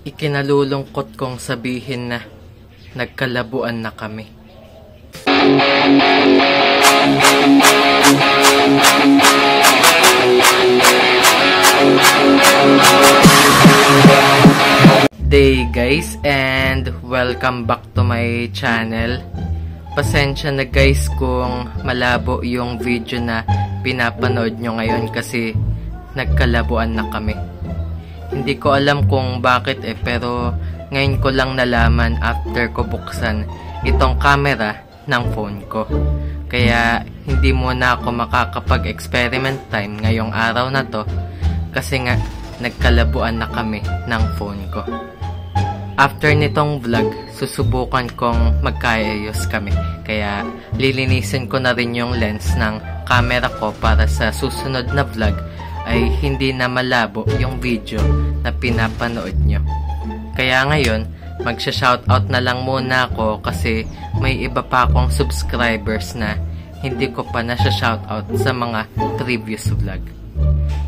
Ikinalulungkot kong sabihin na nagkalabuan na kami. Day guys, and welcome back to my channel. Pasensya na guys kung malabo yung video na pinapanood nyo ngayon kasi nagkalabuan na kami. Hindi ko alam kung bakit pero ngayon ko lang nalaman after ko buksan itong camera ng phone ko. Kaya hindi muna ako makakapag-experiment time ngayong araw na to kasi nga nagkalabuan na kami ng phone ko. After nitong vlog, susubukan kong magkaayos kami. Kaya lilinisin ko na rin yung lens ng camera ko para sa susunod na vlog ay hindi na malabo yung video na pinapanood nyo. Kaya ngayon, magsha-shoutout na lang muna ako kasi may iba pa akong subscribers na hindi ko pa nasha-shoutout sa mga previous vlog.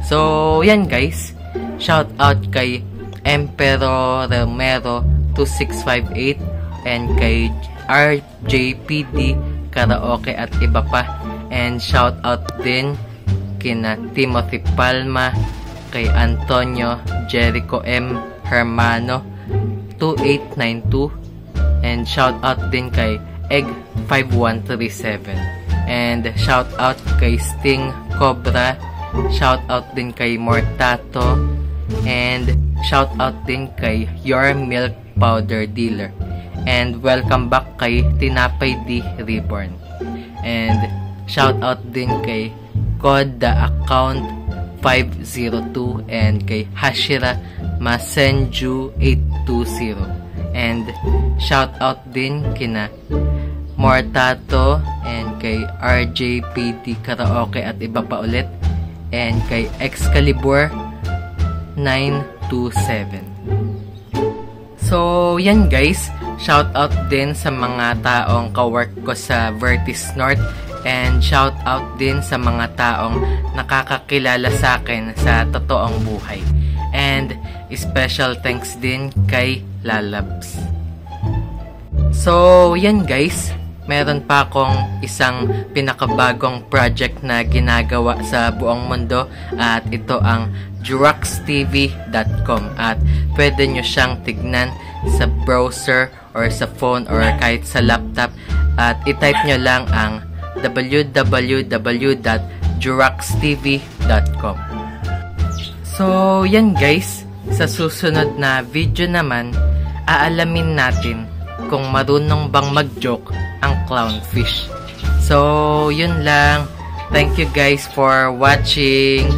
So, yan guys. Shoutout kay Emperor Romero 2658 and kay RJPD Karaoke at iba pa. And shoutout din kina Timothy Palma, kay Antonio Jericho M. Hermano 2892, and shout out din kay Egg 5137, and shout out kay Sting Cobra, shout out din kay Mortato, and shout out din kay Your Milk Powder Dealer, and welcome back kay Tinapay D Reborn, and shout out din kay Code the Account 502 and kay Hashira Masenju 820, and shout out din kina Mortato and kay RJPD Karaoke at iba pa ulit, and kay Excalibur 927. So yan guys, shout out din sa mga taong kawork ko sa Vertis North, and shout out din sa mga taong nakakakilala sa akin sa totoong buhay. And special thanks din kay Lalabs. So, yan guys. Meron pa akong isang pinakabagong project na ginagawa sa buong mundo at ito ang juraxtv.com, at pwede nyo siyang tignan sa browser or sa phone or kahit sa laptop, at itype nyo lang ang www.juraxtv.com. So, yan guys. Sa susunod na video naman, aalamin natin kung marunong bang mag-joke ang clownfish. So, yun lang. Thank you guys for watching.